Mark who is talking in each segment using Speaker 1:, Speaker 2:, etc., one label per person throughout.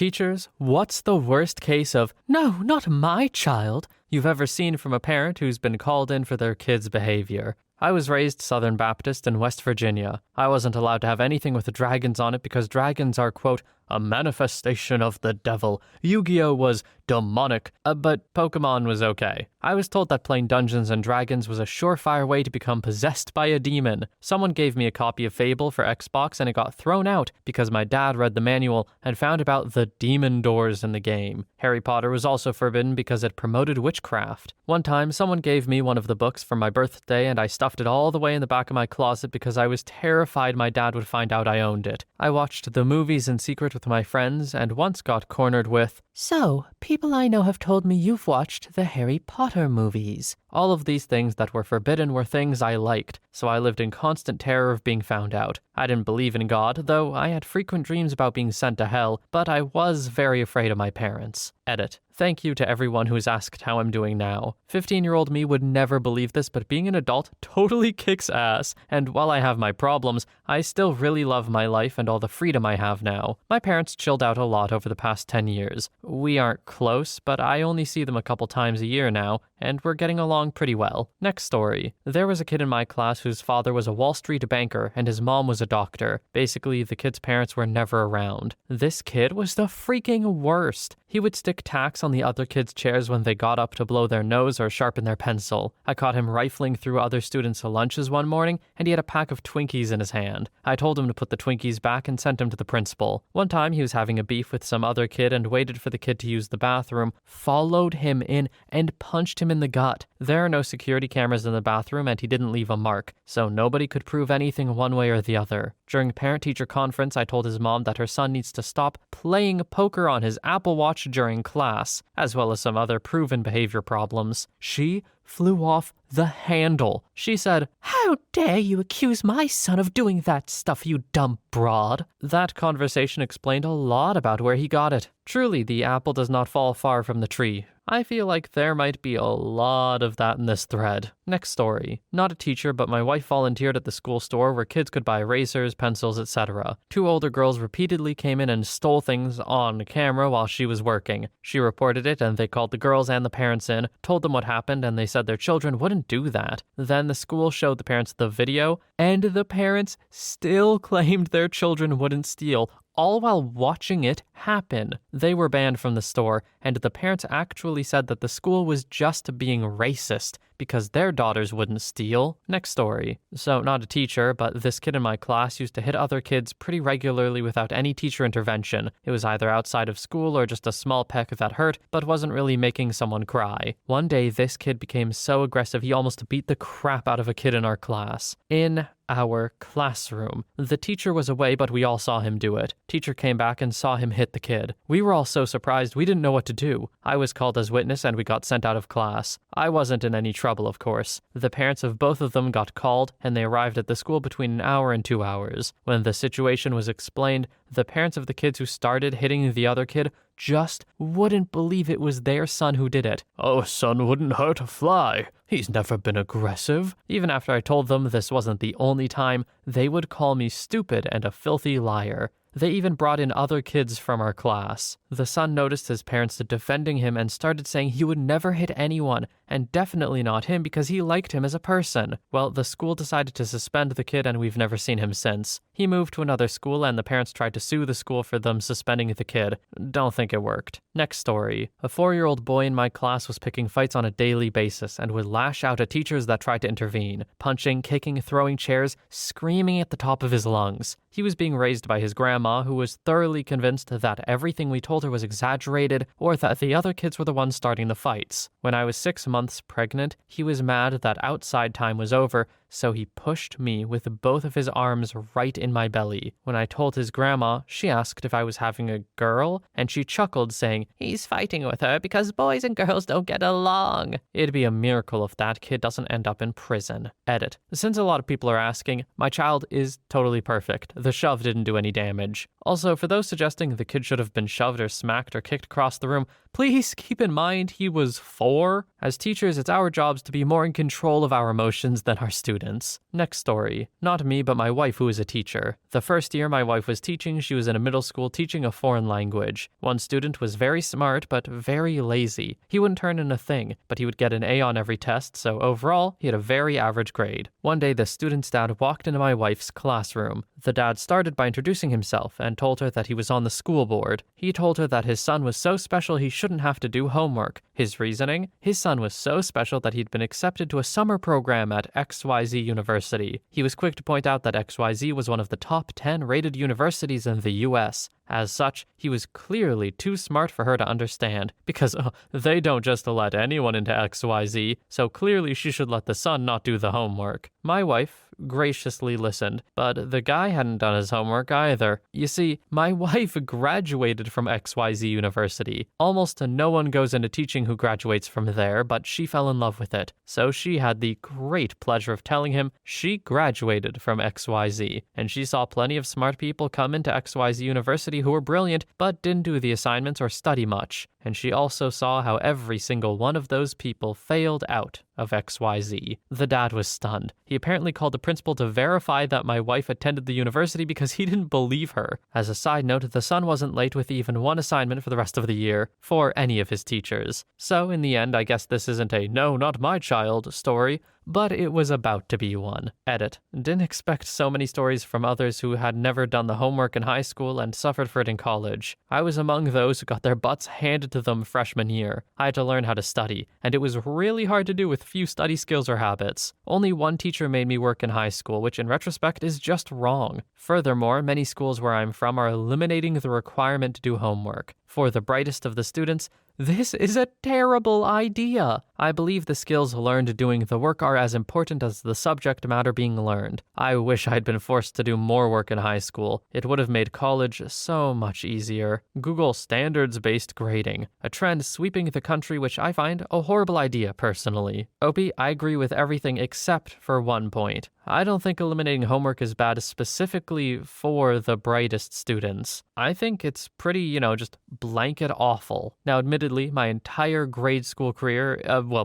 Speaker 1: Teachers, what's the worst case of, "No, not my child," you've ever seen from a parent who's been called in for their kid's behavior? I was raised Southern Baptist in West Virginia. I wasn't allowed to have anything with dragons on it because dragons are, quote, a manifestation of the devil. Yu-Gi-Oh! Was demonic, but Pokemon was okay. I was told that playing Dungeons & Dragons was a surefire way to become possessed by a demon. Someone gave me a copy of Fable for Xbox and it got thrown out because my dad read the manual and found about the demon doors in the game. Harry Potter was also forbidden because it promoted witchcraft. One time, someone gave me one of the books for my birthday and I stuffed it all the way in the back of my closet because I was terrified my dad would find out I owned it. I watched the movies in secret with my friends and once got cornered with, "So, people I know have told me you've watched the Harry Potter movies." All of these things that were forbidden were things I liked, so I lived in constant terror of being found out. I didn't believe in God, though I had frequent dreams about being sent to hell, but I was very afraid of my parents. Edit. Thank you to everyone who's asked how I'm doing now. 15-year-old me would never believe this, but being an adult totally kicks ass. And while I have my problems, I still really love my life and all the freedom I have now. My parents chilled out a lot over the past 10 years. We aren't close, but I only see them a couple times a year now, and we're getting along pretty well. Next story. There was a kid in my class whose father was a Wall Street banker and his mom was a doctor. Basically, the kid's parents were never around. This kid was the freaking worst. He would stick tacks on the other kids' chairs when they got up to blow their nose or sharpen their pencil. I caught him rifling through other students' lunches one morning, and he had a pack of Twinkies in his hand. I told him to put the Twinkies back and sent him to the principal. One time, he was having a beef with some other kid and waited for the kid to use the bathroom, followed him in, and punched him in the gut. There are no security cameras in the bathroom, and he didn't leave a mark, so nobody could prove anything one way or the other. During parent-teacher conference, I told his mom that her son needs to stop playing poker on his Apple Watch during class, as well as some other proven behavior problems. She flew off the handle. She said, "How dare you accuse my son of doing that stuff, you dumb broad?" That conversation explained a lot about where he got it. Truly, the apple does not fall far from the tree. I feel like there might be a lot of that in this thread. Next story. Not a teacher, but my wife volunteered at the school store where kids could buy erasers, pencils, etc. Two older girls repeatedly came in and stole things on camera while she was working. She reported it and they called the girls and the parents in, told them what happened, and they said their children wouldn't do that. Then the school showed the parents the video, and the parents still claimed their children wouldn't steal, all while watching it happen. They were banned from the store, and the parents actually said that the school was just being racist because their daughters wouldn't steal. Next story. So, not a teacher, but this kid in my class used to hit other kids pretty regularly without any teacher intervention. It was either outside of school or just a small peck that hurt, but wasn't really making someone cry. One day, this kid became so aggressive he almost beat the crap out of a kid in our class. In our classroom. The teacher was away, but we all saw him do it. Teacher came back and saw him hit the kid. We were all so surprised we didn't know what to do. I was called as witness and we got sent out of class. I wasn't in any trouble, of course. The parents of both of them got called and they arrived at the school between an hour and 2 hours. When the situation was explained, the parents of the kids who started hitting the other kid just wouldn't believe it was their son who did it. "Our son wouldn't hurt a fly. He's never been aggressive." Even after I told them this wasn't the only time, they would call me stupid and a filthy liar. They even brought in other kids from our class. The son noticed his parents defending him and started saying he would never hit anyone, and definitely not him because he liked him as a person. Well, the school decided to suspend the kid and we've never seen him since. He moved to another school and the parents tried to sue the school for them suspending the kid. Don't think it worked. Next story. A 4-year-old boy in my class was picking fights on a daily basis and would lash out at teachers that tried to intervene, punching, kicking, throwing chairs, screaming at the top of his lungs. He was being raised by his grandma, who was thoroughly convinced that everything we told her was exaggerated or that the other kids were the ones starting the fights. When I was 6 months pregnant, he was mad that outside time was over, so he pushed me with both of his arms right in my belly. When I told his grandma, she asked if I was having a girl, and she chuckled, saying, "He's fighting with her because boys and girls don't get along." It'd be a miracle if that kid doesn't end up in prison. Edit. Since a lot of people are asking, my child is totally perfect. The shove didn't do any damage. Also, for those suggesting the kid should have been shoved or smacked or kicked across the room, please keep in mind he was 4. As teachers, it's our jobs to be more in control of our emotions than our students. students. Next story. Not me, but my wife who is a teacher. The first year my wife was teaching, she was in a middle school teaching a foreign language. One student was very smart, but very lazy. He wouldn't turn in a thing, but he would get an A on every test, so overall, he had a very average grade. One day, the student's dad walked into my wife's classroom. The dad started by introducing himself and told her that he was on the school board. He told her that his son was so special he shouldn't have to do homework. His reasoning? His son was so special that he'd been accepted to a summer program at XYZ University. He was quick to point out that XYZ was one of the top 10 rated universities in the US. As such, he was clearly too smart for her to understand, because they don't just let anyone into XYZ, so clearly she should let the son not do the homework. My wife graciously listened, but the guy hadn't done his homework either. You see, my wife graduated from XYZ University. Almost no one goes into teaching who graduates from there, but she fell in love with it. So she had the great pleasure of telling him she graduated from XYZ, and she saw plenty of smart people come into XYZ University who were brilliant, but didn't do the assignments or study much. And she also saw how every single one of those people failed out of XYZ. The dad was stunned. He apparently called the principal to verify that my wife attended the university because he didn't believe her. As a side note, the son wasn't late with even one assignment for the rest of the year for any of his teachers. So in the end, I guess this isn't a "no, not my child" story, but it was about to be one. Edit. Didn't expect so many stories from others who had never done the homework in high school and suffered for it in college. I was among those who got their butts handed to them freshman year. I had to learn how to study, and it was really hard to do with few study skills or habits. Only one teacher made me work in high school, which in retrospect is just wrong. Furthermore, many schools where I'm from are eliminating the requirement to do homework. For the brightest of the students, this is a terrible idea. I believe the skills learned doing the work are as important as the subject matter being learned. I wish I'd been forced to do more work in high school. It would have made college so much easier. Google standards-based grading, a trend sweeping the country which I find a horrible idea personally. Opie, I agree with everything except for one point. I don't think eliminating homework is bad specifically for the brightest students. I think it's pretty, just blanket awful. Now, admittedly, my entire grade school career,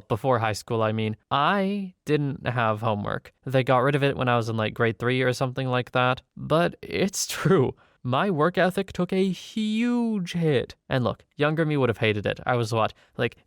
Speaker 1: before high school, I didn't have homework. They got rid of it when I was in grade 3 or something like that. But it's true. My work ethic took a huge hit. And look, younger me would have hated it. I was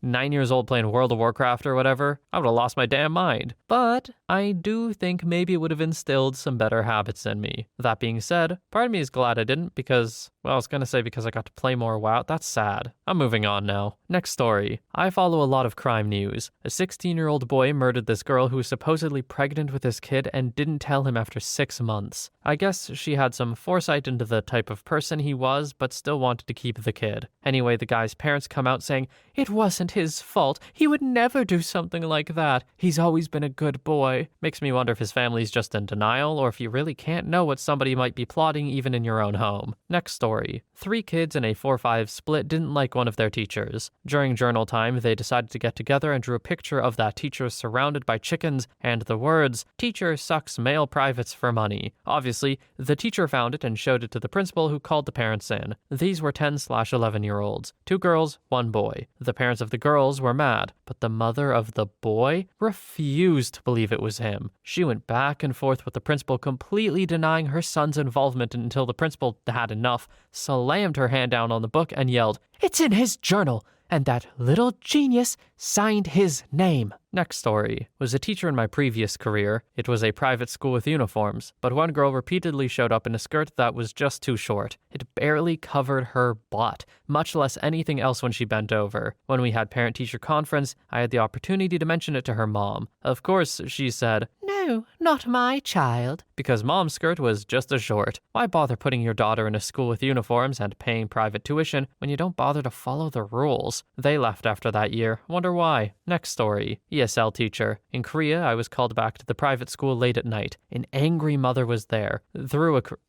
Speaker 1: 9 years old playing World of Warcraft or whatever? I would have lost my damn mind. But I do think maybe it would have instilled some better habits in me. That being said, part of me is glad I didn't because I got to play more WoW. That's sad. I'm moving on now. Next story. I follow a lot of crime news. A 16-year-old boy murdered this girl who was supposedly pregnant with his kid and didn't tell him after 6 months. I guess she had some foresight into the type of person he was, but still wanted to keep the kid. Anyway, the guy's parents come out saying, "It wasn't his fault. He would never do something like that. He's always been a good boy." Makes me wonder if his family's just in denial, or if you really can't know what somebody might be plotting even in your own home. Next story. 3 kids in a 4-5 split didn't like one of their teachers. During journal time, they decided to get together and drew a picture of that teacher surrounded by chickens and the words, "Teacher sucks male privates for money." Obviously, the teacher found it and showed it to the principal, who called the parents in. These were 10/11-year-olds. 2 girls, 1 boy. The parents of the girls were mad, but the mother of the boy refused to believe it was him. She went back and forth with the principal, completely denying her son's involvement until the principal had enough, slammed her hand down on the book and yelled, "It's in his journal, and that little genius signed his name." Next story was a teacher in my previous career. It was a private school with uniforms, but one girl repeatedly showed up in a skirt that was just too short. It barely covered her butt, much less anything else when she bent over. When we had parent-teacher conference, I had the opportunity to mention it to her mom. Of course, she said, "No, not my child," because mom's skirt was just as short. Why bother putting your daughter in a school with uniforms and paying private tuition when you don't bother to follow the rules? They left after that year. Wonder why. Next story. ESL teacher. In Korea, I was called back to the private school late at night. An angry mother was there.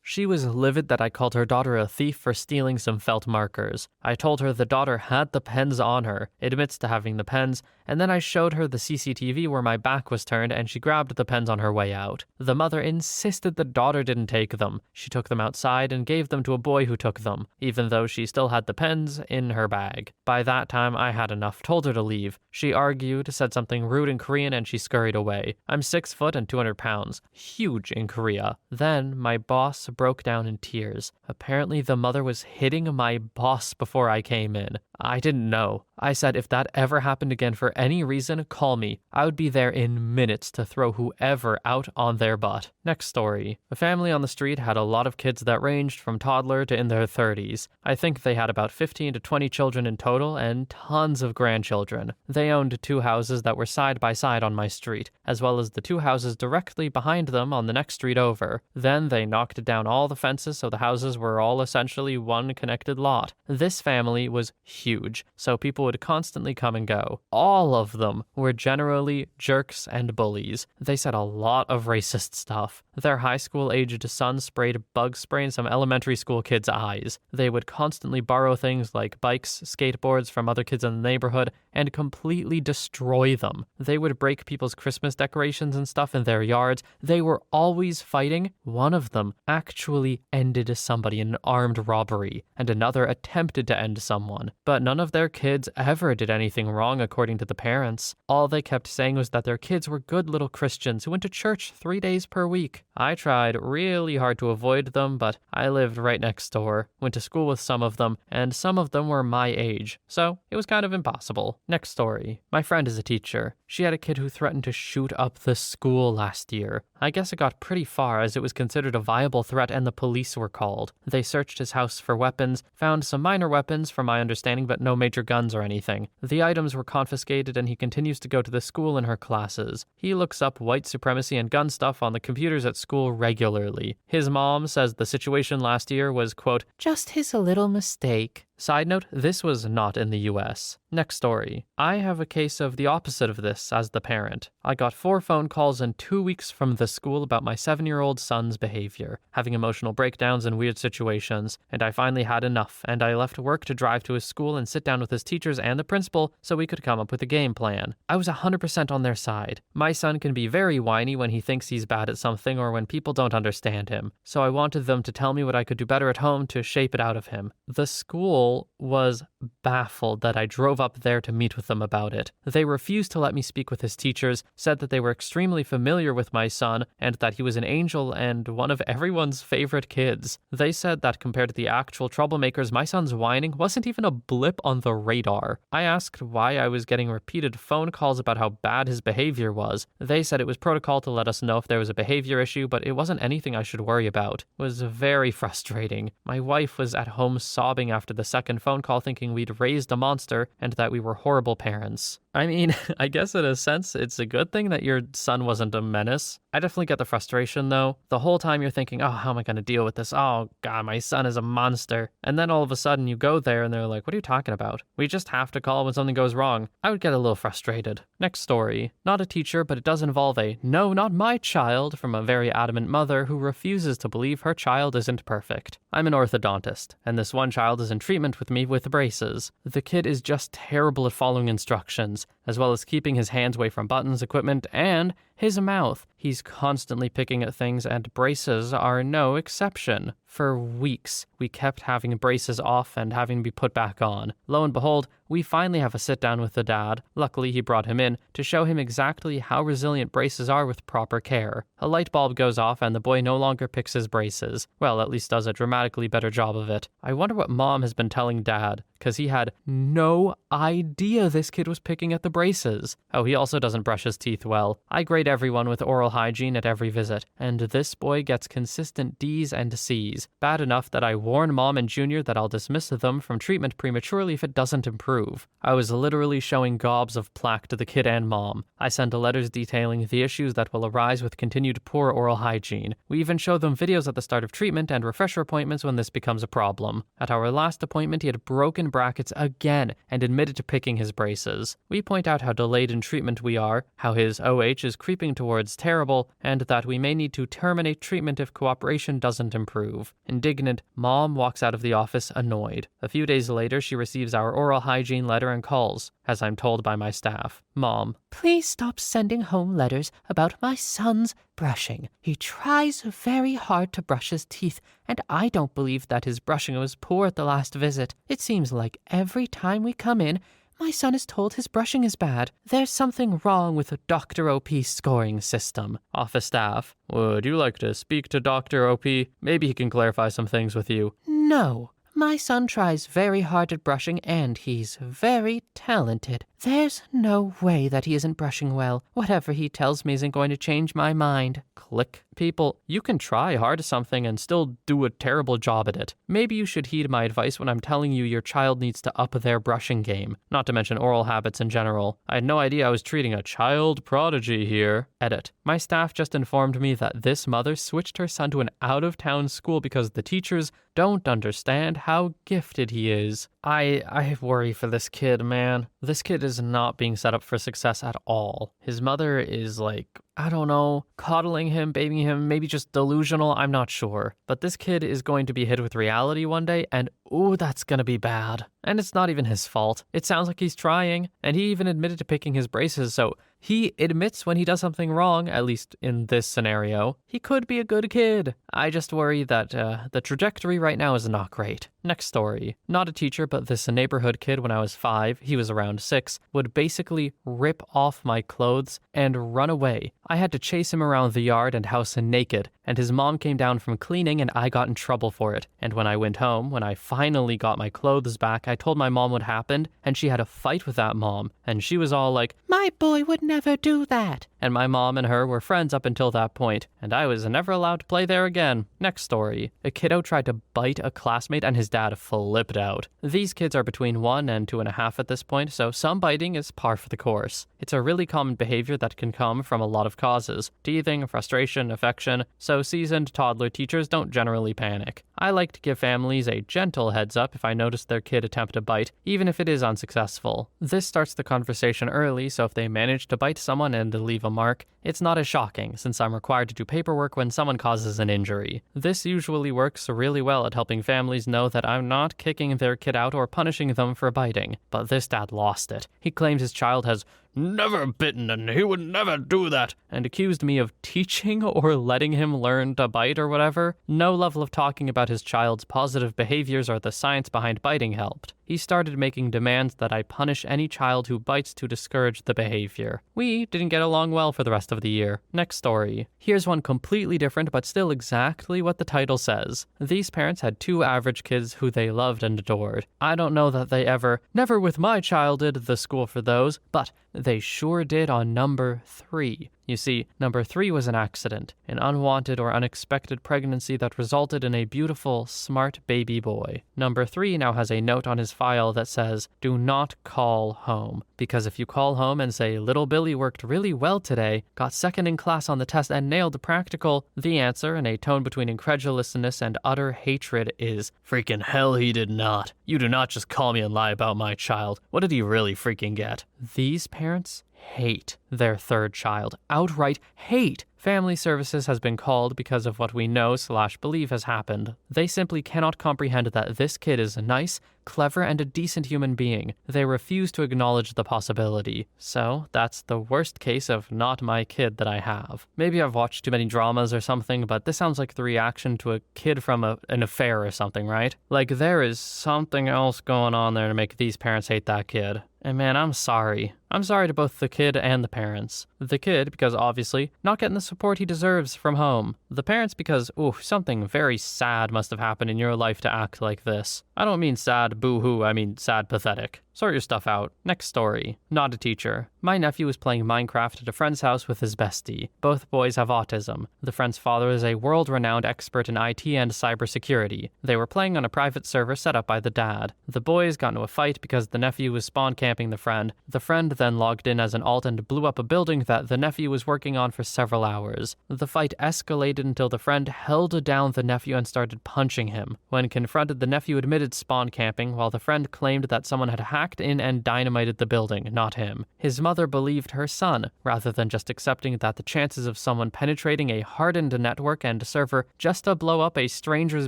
Speaker 1: She was livid that I called her daughter a thief for stealing some felt markers. I told her the daughter had the pens on her, admits to having the pens, and then I showed her the CCTV where my back was turned and she grabbed the pens on her way out. The mother insisted the daughter didn't take them. She took them outside and gave them to a boy who took them, even though she still had the pens in her bag. By that time, I had enough, told her to leave. She argued, said something rude in Korean, and she scurried away. I'm 6 foot and 200 pounds. Huge in Korea. Then, my boss broke down in tears. Apparently, the mother was hitting my boss before I came in. I didn't know. I said if that ever happened again for any reason, call me. I would be there in minutes to throw whoever out on their butt. Next story. A family on the street had a lot of kids that ranged from toddler to in their 30s. I think they had about 15 to 20 children in total and tons of grandchildren. They owned 2 houses that were side by side on my street, as well as the 2 houses directly behind them on the next street over. Then they knocked down all the fences so the houses were all essentially one connected lot. This family was huge, so people would constantly come and go. All of them were generally jerks and bullies. They said a lot of racist stuff. Their high school-aged son sprayed bug spray in some elementary school kids' eyes. They would constantly borrow things like bikes, skateboards from other kids in the neighborhood, and completely destroy them. They would break people's Christmas decorations and stuff in their yards. They were always fighting. One of them actually ended somebody in an armed robbery, and another attempted to end someone. But none of their kids ever did anything wrong according to the parents. All they kept saying was that their kids were good little Christians who went to church 3 days per week. I tried really hard to avoid them, but I lived right next door, went to school with some of them, and some of them were my age, so it was kind of impossible. Next story. My friend is a teacher. She had a kid who threatened to shoot up the school last year. I guess it got pretty far as it was considered a viable threat and the police were called. They searched his house for weapons, found some minor weapons from my understanding, but no major guns or anything. The items were confiscated and he continues to go to the school in her classes. He looks up white supremacy and gun stuff on the computers at school regularly. His mom says the situation last year was, quote, just his little mistake. Side note, this was not in the US. Next story. I have a case of the opposite of this as the parent. I got 4 phone calls in 2 weeks from the school about my 7-year-old son's behavior, having emotional breakdowns and weird situations, and I finally had enough, and I left work to drive to his school and sit down with his teachers and the principal so we could come up with a game plan. I was 100% on their side. My son can be very whiny when he thinks he's bad at something or when people don't understand him, so I wanted them to tell me what I could do better at home to shape it out of him. The school was baffled that I drove up there to meet with them about it. They refused to let me speak with his teachers, said that they were extremely familiar with my son, and that he was an angel and one of everyone's favorite kids. They said that compared to the actual troublemakers, my son's whining wasn't even a blip on the radar. I asked why I was getting repeated phone calls about how bad his behavior was. They said it was protocol to let us know if there was a behavior issue, but it wasn't anything I should worry about. It was very frustrating. My wife was at home sobbing after the second phone call thinking we'd raised a monster and that we were horrible parents. I mean, I guess in a sense, it's a good thing that your son wasn't a menace. I definitely get the frustration, though. The whole time you're thinking, oh, how am I going to deal with this? Oh, God, my son is a monster. And then all of a sudden you go there and they're like, what are you talking about? We just have to call when something goes wrong. I would get a little frustrated. Next story. Not a teacher, but it does involve a no, not my child from a very adamant mother who refuses to believe her child isn't perfect. I'm an orthodontist, and this one child is in treatment with me with braces. The kid is just terrible at following instructions, as well as keeping his hands away from buttons, equipment, and his mouth. He's constantly picking at things, and braces are no exception. For weeks, we kept having braces off and having to be put back on. Lo and behold, we finally have a sit-down with the dad. Luckily, he brought him in to show him exactly how resilient braces are with proper care. A light bulb goes off and the boy no longer picks his braces. Well, at least does a dramatically better job of it. I wonder what mom has been telling dad, because he had no idea this kid was picking at the braces. Oh, he also doesn't brush his teeth well. I grade everyone with oral hygiene at every visit, and this boy gets consistent D's and C's. Bad enough that I warn mom and junior that I'll dismiss them from treatment prematurely if it doesn't improve. I was literally showing gobs of plaque to the kid and mom. I send letters detailing the issues that will arise with continued poor oral hygiene. We even show them videos at the start of treatment and refresher appointments when this becomes a problem. At our last appointment, he had broken brackets again and admitted to picking his braces. We point point out how delayed in treatment we are, how his OH is creeping towards terrible, and that we may need to terminate treatment if cooperation doesn't improve. Indignant, Mom walks out of the office annoyed. A few days later, she receives our oral hygiene letter and calls, as I'm told by my staff. Mom: please stop sending home letters about my son's brushing. He tries very hard to brush his teeth, and I don't believe that his brushing was poor at the last visit. It seems like every time we come in, my son is told his brushing is bad. There's something wrong with the Dr. OP scoring system. Office staff: would you like to speak to Dr. OP? Maybe he can clarify some things with you. No. My son tries very hard at brushing, and he's very talented. There's no way that he isn't brushing well. Whatever he tells me isn't going to change my mind. Click. People, you can try hard at something and still do a terrible job at it. Maybe you should heed my advice when I'm telling you your child needs to up their brushing game, not to mention oral habits in general. I had no idea I was treating a child prodigy here. Edit. My staff just informed me that this mother switched her son to an out-of-town school because the teachers don't understand how gifted he is. I worry for this kid, man. This kid is not being set up for success at all. His mother is like, I don't know, coddling him, babying him, maybe just delusional, I'm not sure. But this kid is going to be hit with reality one day, and ooh, that's gonna be bad. And it's not even his fault. It sounds like he's trying, and he even admitted to picking his braces, so he admits when he does something wrong, at least in this scenario. He could be a good kid. I just worry that the trajectory right now is not great. Next story. Not a teacher, but this neighborhood kid when I was 5, he was around 6, would basically rip off my clothes and run away. I had to chase him around the yard and house naked, and his mom came down from cleaning and I got in trouble for it. And when I went home, when I finally got my clothes back, I told my mom what happened, and she had a fight with that mom, and she was all like, my boy would never do that. And my mom and her were friends up until that point, and I was never allowed to play there again. Next story. A kiddo tried to bite a classmate and his dad flipped out. These kids are between 1 and 2.5 at this point, so some biting is par for the course. It's a really common behavior that can come from a lot of causes: teething, frustration, affection, so seasoned toddler teachers don't generally panic. I like to give families a gentle heads up if I notice their kid attempt a bite, even if it is unsuccessful. This starts the conversation early, so if they manage to bite someone and leave a mark, it's not as shocking, since I'm required to do paperwork when someone causes an injury. This usually works really well at helping families know that I'm not kicking their kid out or punishing them for biting. But this dad lost it. He claims his child has never bitten and he would never do that, and accused me of teaching or letting him learn to bite or whatever. No level of talking about his child's positive behaviors or the science behind biting helped. He started making demands that I punish any child who bites to discourage the behavior. We didn't get along well for the rest of the year. Next story. Here's one completely different but still exactly what the title says. These parents had 2 average kids who they loved and adored. I don't know that they never with my child did the school for those, but they sure did on number 3. You see, number 3 was an accident, an unwanted or unexpected pregnancy that resulted in a beautiful, smart baby boy. Number 3 now has a note on his file that says, do not call home. Because if you call home and say, little Billy worked really well today, got second in class on the test and nailed the practical, the answer, in a tone between incredulousness and utter hatred, is, freaking hell he did not. You do not just call me and lie about my child. What did he really freaking get? These parents hate their 3rd child. Outright hate. Family Services has been called because of what we know/believe has happened. They simply cannot comprehend that this kid is nice, clever, and a decent human being. They refuse to acknowledge the possibility. So that's the worst case of not my kid that I have. Maybe I've watched too many dramas or something, but this sounds like the reaction to a kid from an affair or something, right? Like there is something else going on there to make these parents hate that kid. And man, I'm sorry. I'm sorry to both the kid and the parents. The kid, because obviously, not getting the support he deserves from home. The parents, because, something very sad must have happened in your life to act like this. I don't mean sad boo-hoo, I mean sad pathetic. Sort your stuff out. Next story. Not a teacher. My nephew was playing Minecraft at a friend's house with his bestie. Both boys have autism. The friend's father is a world-renowned expert in IT and cybersecurity. They were playing on a private server set up by the dad. The boys got into a fight because the nephew was spawn camping the friend. The friend then logged in as an alt and blew up a building that the nephew was working on for several hours. The fight escalated until the friend held down the nephew and started punching him. When confronted, the nephew admitted spawn camping, while the friend claimed that someone had hacked in and dynamited the building, not him. His mother believed her son, rather than just accepting that the chances of someone penetrating a hardened network and server just to blow up a stranger's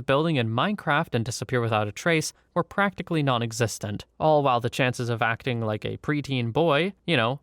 Speaker 1: building in Minecraft and disappear without a trace were practically non-existent, all while the chances of acting like a preteen boy,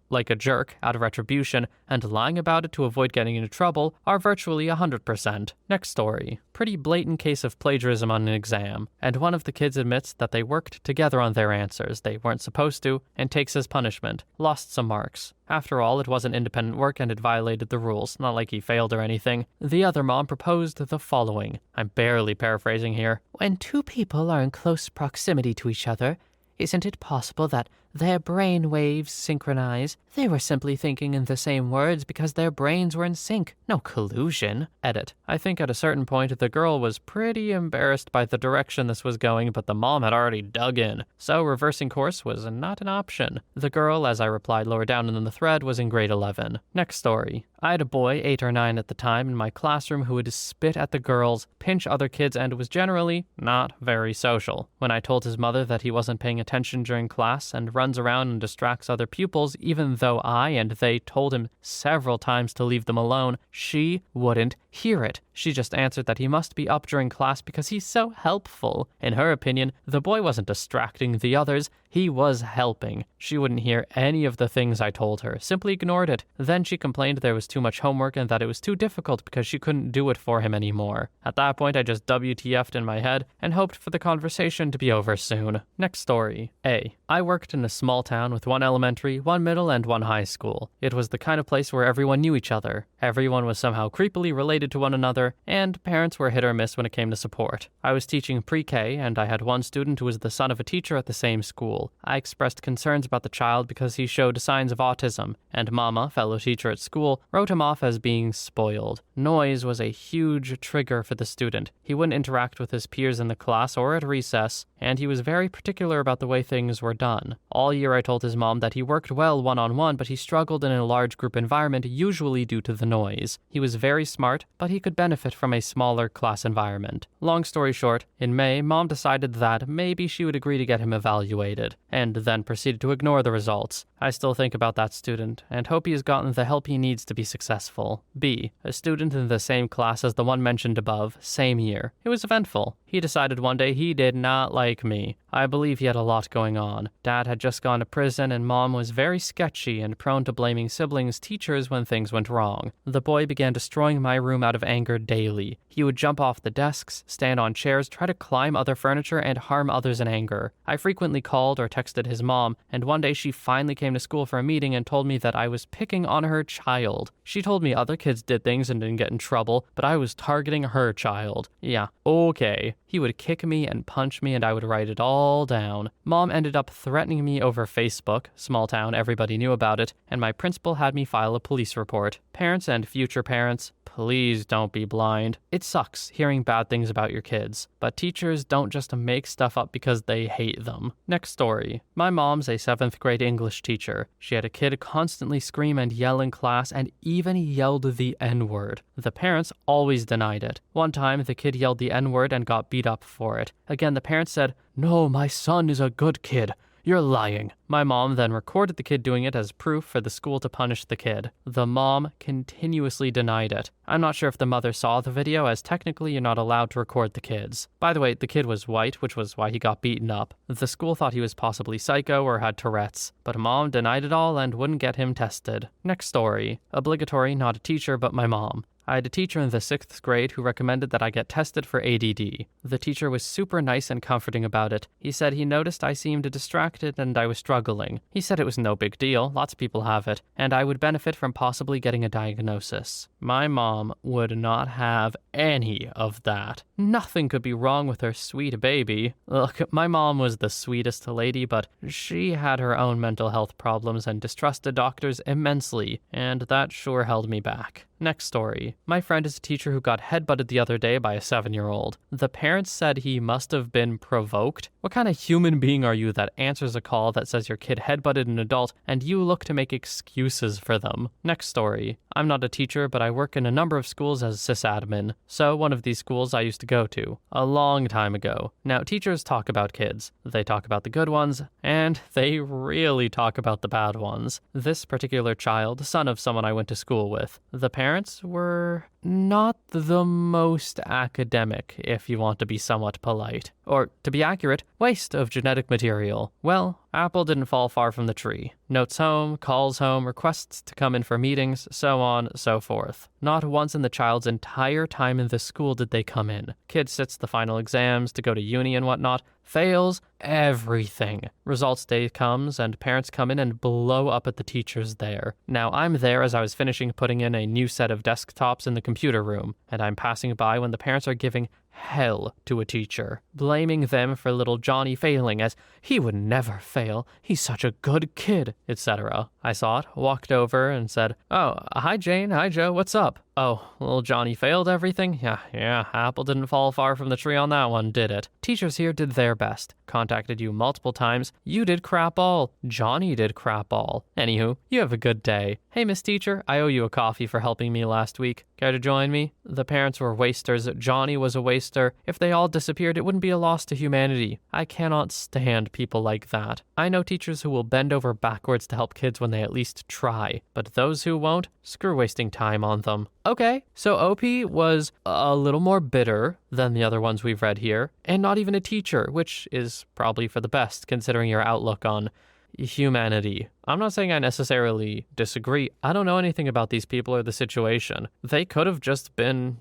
Speaker 1: like a jerk, out of retribution, and lying about it to avoid getting into trouble are virtually 100%. Next story. Pretty blatant case of plagiarism on an exam, and one of the kids admits that they worked together on their answers they weren't supposed to, and takes as punishment. Lost some marks. After all, it wasn't independent work and it violated the rules, not like he failed or anything. The other mom proposed the following. I'm barely paraphrasing here. When two people are in close proximity to each other, isn't it possible that their brain waves synchronize? They were simply thinking in the same words because their brains were in sync. No collusion. Edit. I think at a certain point the girl was pretty embarrassed by the direction this was going, but the mom had already dug in. So reversing course was not an option. The girl, as I replied lower down in the thread, was in grade 11. Next story. I had a boy, 8 or 9 at the time, in my classroom who would spit at the girls, pinch other kids, and was generally not very social. When I told his mother that he wasn't paying attention during class and runs around and distracts other pupils, even though I and they told him several times to leave them alone, she wouldn't hear it. She just answered that he must be up during class because he's so helpful. In her opinion, the boy wasn't distracting the others, he was helping. She wouldn't hear any of the things I told her, simply ignored it. Then she complained there was too much homework and that it was too difficult because she couldn't do it for him anymore. At that point, I just WTF'd in my head and hoped for the conversation to be over soon. Next story. A. I worked in a small town with 1 elementary, 1 middle, and 1 high school. It was the kind of place where everyone knew each other. Everyone was somehow creepily related to one another, and parents were hit or miss when it came to support. I was teaching pre-K, and I had one student who was the son of a teacher at the same school. I expressed concerns about the child because he showed signs of autism, and Mama, fellow teacher at school, wrote him off as being spoiled. Noise was a huge trigger for the student. He wouldn't interact with his peers in the class or at recess, and he was very particular about the way things were done. All year I told his mom that he worked well one-on-one, but he struggled in a large group environment, usually due to the noise. He was very smart, but he could benefit from a smaller class environment. Long story short, in May, Mom decided that maybe she would agree to get him evaluated, and then proceeded to ignore the results. I still think about that student, and hope he has gotten the help he needs to be successful. B. A student in the same class as the one mentioned above, same year. It was eventful. He decided one day he did not like me. I believe he had a lot going on. Dad had just gone to prison, and Mom was very sketchy and prone to blaming siblings' teachers when things went wrong. The boy began destroying my room out of anger daily. He would jump off the desks, stand on chairs, try to climb other furniture, and harm others in anger. I frequently called or texted his mom, and one day she finally came to school for a meeting and told me that I was picking on her child. She told me other kids did things and didn't get in trouble, but I was targeting her child. Yeah, okay. He would kick me and punch me, and I would write it all down. Mom ended up threatening me over Facebook, small town, everybody knew about it, and my principal had me file a police report. Parents and future parents, please don't be blind. It sucks hearing bad things about your kids, but teachers don't just make stuff up because they hate them. Next story. My mom's a 7th grade English teacher. She had a kid constantly scream and yell in class and even yelled the N-word. The parents always denied it. One time, the kid yelled the N-word and got beat up for it. Again, the parents said, "No, my son is a good kid. You're lying." My mom then recorded the kid doing it as proof for the school to punish the kid. The mom continuously denied it. I'm not sure if the mother saw the video, as technically you're not allowed to record the kids. By the way, the kid was white, which was why he got beaten up. The school thought he was possibly psycho or had Tourette's, but Mom denied it all and wouldn't get him tested. Next story. Obligatory, not a teacher, but my mom. I had a teacher in the 6th grade who recommended that I get tested for ADD. The teacher was super nice and comforting about it. He said he noticed I seemed distracted and I was struggling. He said it was no big deal, lots of people have it, and I would benefit from possibly getting a diagnosis. My mom would not have any of that. Nothing could be wrong with her sweet baby. Look, my mom was the sweetest lady, but she had her own mental health problems and distrusted doctors immensely, and that sure held me back. Next story. My friend is a teacher who got headbutted the other day by a 7-year-old. The parents said he must have been provoked. What kind of human being are you that answers a call that says your kid headbutted an adult and you look to make excuses for them? Next story. I'm not a teacher, but I work in a number of schools as sysadmin. So one of these schools I used to go to a long time ago. Now, teachers talk about kids. They talk about the good ones, and they really talk about the bad ones. This particular child, son of someone I went to school with, the parents were not the most academic, if you want to be somewhat polite. Or, to be accurate, waste of genetic material. Well, apple didn't fall far from the tree. Notes home, calls home, requests to come in for meetings, so on, so forth. Not once in the child's entire time in the school did they come in. Kid sits the final exams to go to uni and whatnot, fails everything. Results day comes and parents come in and blow up at the teachers there. Now, I'm there as I was finishing putting in a new set of desktops in the computer room, and I'm passing by when the parents are giving hell to a teacher, blaming them for little Johnny failing as he would never fail, he's such a good kid, etc. I saw it, walked over and said, "Oh, hi Jane, hi Joe, what's up?" "Oh, little Johnny failed everything? Yeah, apple didn't fall far from the tree on that one, did it? Teachers here did their best. Contacted you multiple times. You did crap all. Johnny did crap all. Anywho, you have a good day. Hey, Miss Teacher, I owe you a coffee for helping me last week. Care to join me?" The parents were wasters. Johnny was a waster. If they all disappeared, it wouldn't be a loss to humanity. I cannot stand people like that. I know teachers who will bend over backwards to help kids when they at least try, but those who won't, screw wasting time on them. Okay, so OP was a little more bitter than the other ones we've read here, and not even a teacher, which is probably for the best considering your outlook on humanity. I'm not saying I necessarily disagree. I don't know anything about these people or the situation. They could have just been,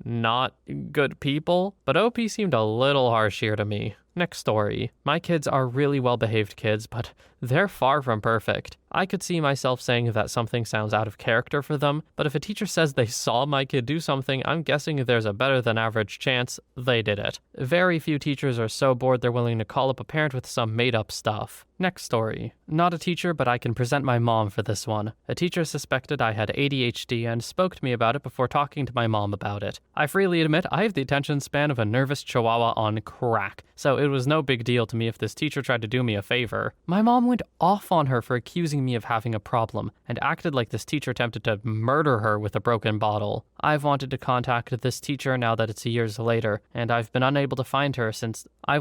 Speaker 1: not good people, but OP seemed a little harsh here to me. Next story. My kids are really well-behaved kids, but they're far from perfect. I could see myself saying that something sounds out of character for them, but if a teacher says they saw my kid do something, I'm guessing there's a better than average chance they did it. Very few teachers are so bored they're willing to call up a parent with some made-up stuff. Next story. Not a teacher, but I can present my mom for this one. A teacher suspected I had ADHD and spoke to me about it before talking to my mom about it. I freely admit I have the attention span of a nervous chihuahua on crack, so it was no big deal to me if this teacher tried to do me a favor. My mom went off on her for accusing me of having a problem and acted like this teacher attempted to murder her with a broken bottle. I've wanted to contact this teacher now that it's years later, and I've been unable to find her since I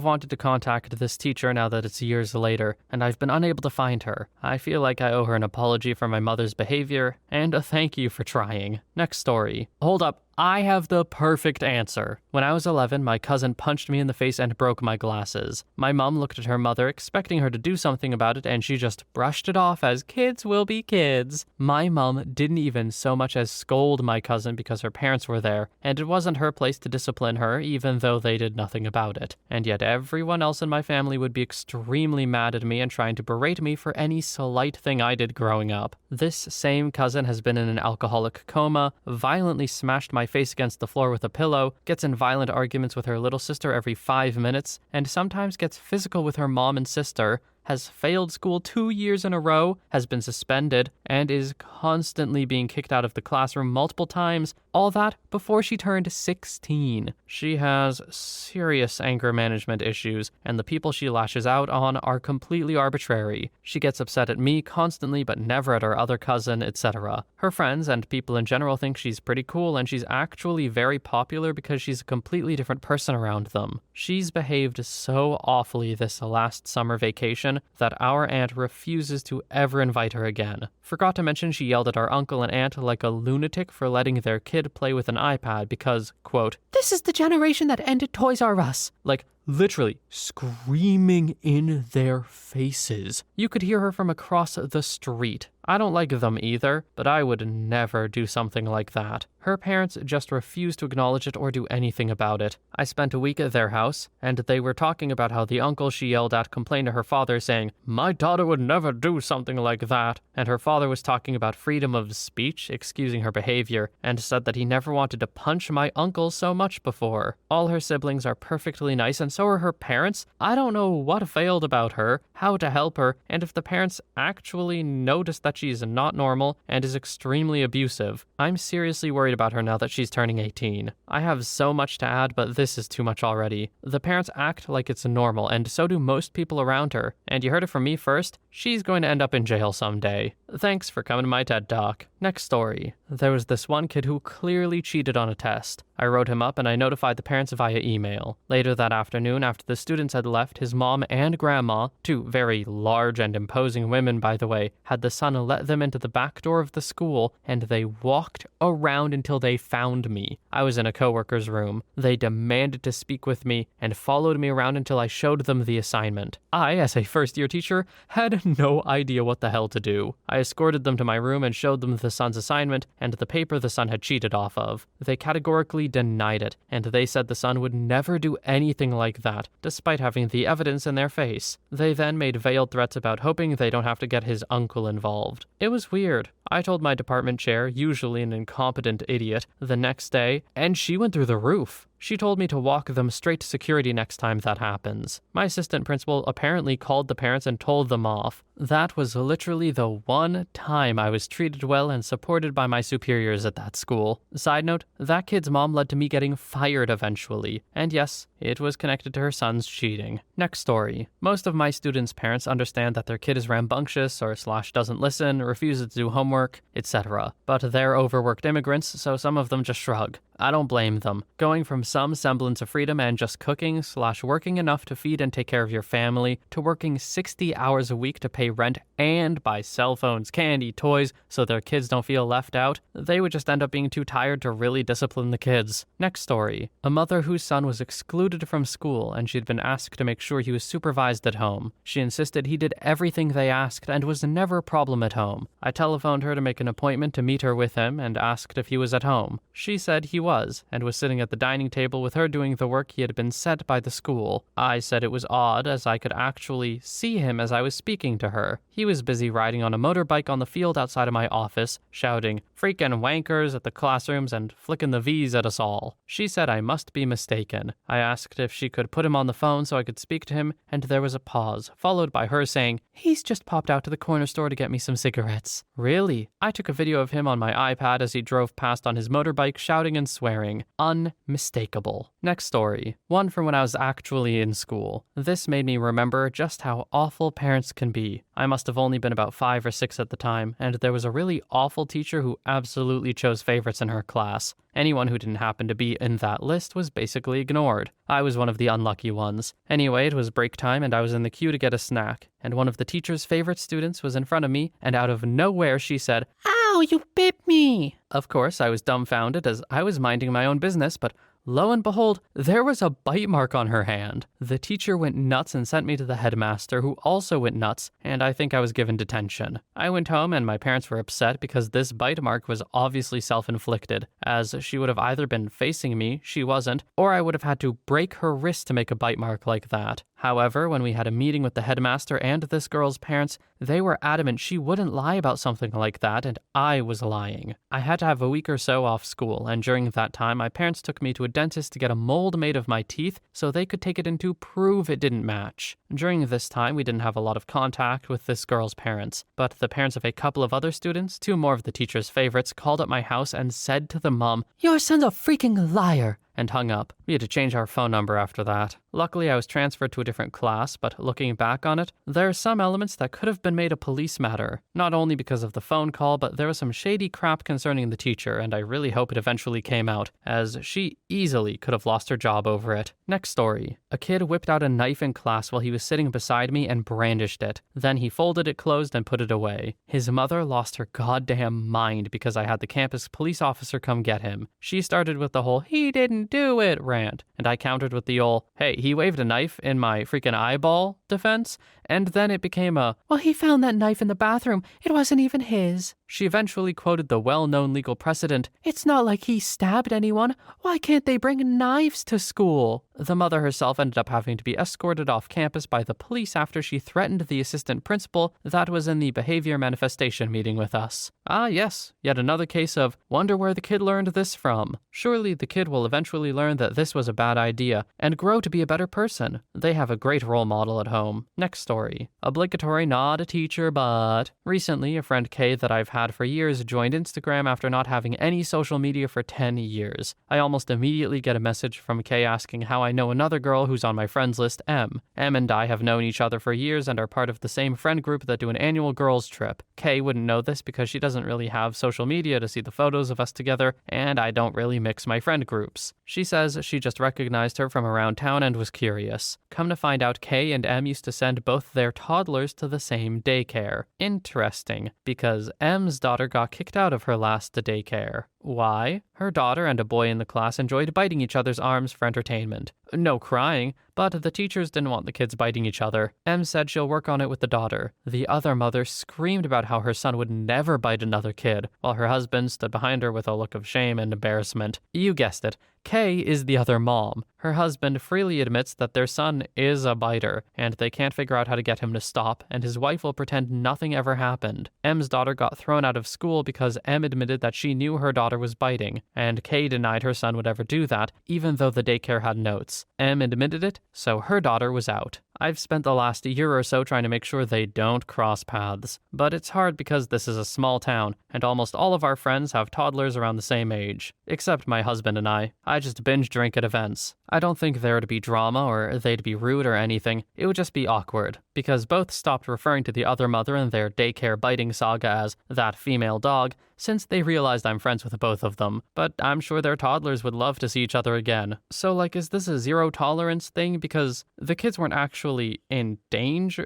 Speaker 1: feel like I owe her an apology for my mother's behavior and a thank you for trying. Next story. Hold up. I have the perfect answer. When I was 11, my cousin punched me in the face and broke my glasses. My mom looked at her mother, expecting her to do something about it, and she just brushed it off as kids will be kids. My mom didn't even so much as scold my cousin because her parents were there, and it wasn't her place to discipline her, even though they did nothing about it. And yet everyone else in my family would be extremely mad at me and trying to berate me for any slight thing I did growing up. This same cousin has been in an alcoholic coma, violently smashed my face against the floor with a pillow, gets in violent arguments with her little sister every 5 minutes, and sometimes gets physical with her mom and sister, has failed school 2 years in a row, has been suspended, and is constantly being kicked out of the classroom multiple times, all that before she turned 16. She has serious anger management issues, and the people she lashes out on are completely arbitrary. She gets upset at me constantly, but never at her other cousin, etc. Her friends and people in general think she's pretty cool, and she's actually very popular because she's a completely different person around them. She's behaved so awfully this last summer vacation that our aunt refuses to ever invite her again. Forgot to mention she yelled at our uncle and aunt like a lunatic for letting their kid play with an iPad because, quote, "This is the generation that ended Toys R Us." Like, literally screaming in their faces. You could hear her from across the street. I don't like them either, but I would never do something like that. Her parents just refuse to acknowledge it or do anything about it. I spent a week at their house, and they were talking about how the uncle she yelled at complained to her father saying, "My daughter would never do something like that." And her father was talking about freedom of speech, excusing her behavior, and said that he never wanted to punch my uncle so much before. All her siblings are perfectly nice, and so are her parents. I don't know what failed about her, how to help her, and if the parents actually noticed that she's not normal and is extremely abusive. I'm seriously worried about her now that she's turning 18. I have so much to add, but this is too much already. The parents act like it's normal, and so do most people around her. And you heard it from me first, she's going to end up in jail someday. Thanks for coming to my TED Talk. Next story. There was this one kid who clearly cheated on a test. I wrote him up and I notified the parents via email. Later that afternoon, after the students had left, his mom and grandma, two very large and imposing women by the way, had the son let them into the back door of the school, and they walked around until they found me. I was in a coworker's room. They demanded to speak with me and followed me around until I showed them the assignment. I, as a first-year teacher, had no idea what the hell to do. I escorted them to my room and showed them the son's assignment and the paper the son had cheated off of. They categorically denied it, and they said the son would never do anything like that, despite having the evidence in their face. They then made veiled threats about hoping they don't have to get his uncle involved. It was weird. I told my department chair, usually an incompetent idiot, the next day, and she went through the roof. She told me to walk them straight to security next time that happens. My assistant principal apparently called the parents and told them off. That was literally the one time I was treated well and supported by my superiors at that school. Side note, that kid's mom led to me getting fired eventually. And yes, it was connected to her son's cheating. Next story. Most of my students' parents understand that their kid is rambunctious or / doesn't listen, refuses to do homework, etc. But they're overworked immigrants, so some of them just shrug. I don't blame them. Going from some semblance of freedom and just cooking / working enough to feed and take care of your family to working 60 hours a week to pay rent and buy cell phones, candy, toys so their kids don't feel left out, they would just end up being too tired to really discipline the kids. Next story. A mother whose son was excluded from school and she'd been asked to make sure he was supervised at home. She insisted he did everything they asked and was never a problem at home. I telephoned her to make an appointment to meet her with him and asked if he was at home. She said he was, and was sitting at the dining table with her doing the work he had been set by the school. I said it was odd, as I could actually see him as I was speaking to her. He was busy riding on a motorbike on the field outside of my office, shouting "freaking wankers" at the classrooms and flicking the V's at us all. She said I must be mistaken. I asked if she could put him on the phone so I could speak to him, and there was a pause, followed by her saying, "He's just popped out to the corner store to get me some cigarettes." Really? I took a video of him on my iPad as he drove past on his motorbike, shouting and swearing. Unmistakable. Next story. One from when I was actually in school. This made me remember just how awful parents can be. I must have only been about 5 or 6 at the time, and there was a really awful teacher who absolutely chose favorites in her class. Anyone who didn't happen to be in that list was basically ignored. I was one of the unlucky ones. Anyway, it was break time and I was in the queue to get a snack, and one of the teacher's favorite students was in front of me, and out of nowhere she said, "Ow, you bit me!" Of course, I was dumbfounded as I was minding my own business, but lo and behold, there was a bite mark on her hand. The teacher went nuts and sent me to the headmaster, who also went nuts, and I think I was given detention. I went home and my parents were upset because this bite mark was obviously self-inflicted, as she would have either been facing me, she wasn't, or I would have had to break her wrist to make a bite mark like that. However, when we had a meeting with the headmaster and this girl's parents, they were adamant she wouldn't lie about something like that, and I was lying. I had to have a week or so off school, and during that time, my parents took me to a dentist to get a mold made of my teeth so they could take it in to prove it didn't match. During this time, we didn't have a lot of contact with this girl's parents, but the parents of a couple of other students, 2 more of the teacher's favorites, called at my house and said to the mom, "Your son's a freaking liar," and hung up. We had to change our phone number after that. Luckily, I was transferred to a different class, but looking back on it, there are some elements that could have been made a police matter. Not only because of the phone call, but there was some shady crap concerning the teacher, and I really hope it eventually came out, as she easily could have lost her job over it. Next story. A kid whipped out a knife in class while he was sitting beside me and brandished it. Then he folded it closed and put it away. His mother lost her goddamn mind because I had the campus police officer come get him. She started with the whole "he didn't do it" rant, and I countered with the old "hey, he waved a knife in my freaking eyeball" defense, and then it became a "well, he found that knife in the bathroom, it wasn't even his." She eventually quoted the well-known legal precedent, "It's not like he stabbed anyone, why can't they bring knives to school?" The mother herself ended up having to be escorted off campus by the police after she threatened the assistant principal that was in the behavior manifestation meeting with us. Ah yes, yet another case of wonder where the kid learned this from. Surely the kid will eventually learn that this was a bad idea and grow to be a better person. They have a great role model at home. Next story. Obligatory, not a teacher, but... Recently, a friend Kay that I've had for years joined Instagram after not having any social media for 10 years. I almost immediately get a message from Kay asking how I know another girl who's on my friends list, M. M and I have known each other for years and are part of the same friend group that do an annual girls trip. Kay wouldn't know this because she doesn't really have social media to see the photos of us together, and I don't really mix my friend groups. She says she just recognized her from around town and was curious. Come to find out, Kay and M used to send both their toddlers to the same daycare. Interesting, because M's daughter got kicked out of her last daycare. Why? Her daughter and a boy in the class enjoyed biting each other's arms for entertainment. No crying, but the teachers didn't want the kids biting each other. Em said she'll work on it with the daughter. The other mother screamed about how her son would never bite another kid, while her husband stood behind her with a look of shame and embarrassment. You guessed it. Kay is the other mom. Her husband freely admits that their son is a biter, and they can't figure out how to get him to stop, and his wife will pretend nothing ever happened. M's daughter got thrown out of school because M admitted that she knew her daughter was biting, and Kay denied her son would ever do that, even though the daycare had notes. M admitted it, so her daughter was out. I've spent the last year or so trying to make sure they don't cross paths, but it's hard because this is a small town, and almost all of our friends have toddlers around the same age, except my husband and I. I just binge drink at events. I don't think there would be drama or they'd be rude or anything. It would just be awkward, because both stopped referring to the other mother in their daycare biting saga as that female dog, since they realized I'm friends with both of them, but I'm sure their toddlers would love to see each other again. So, is this a zero tolerance thing? Because the kids weren't actually in danger?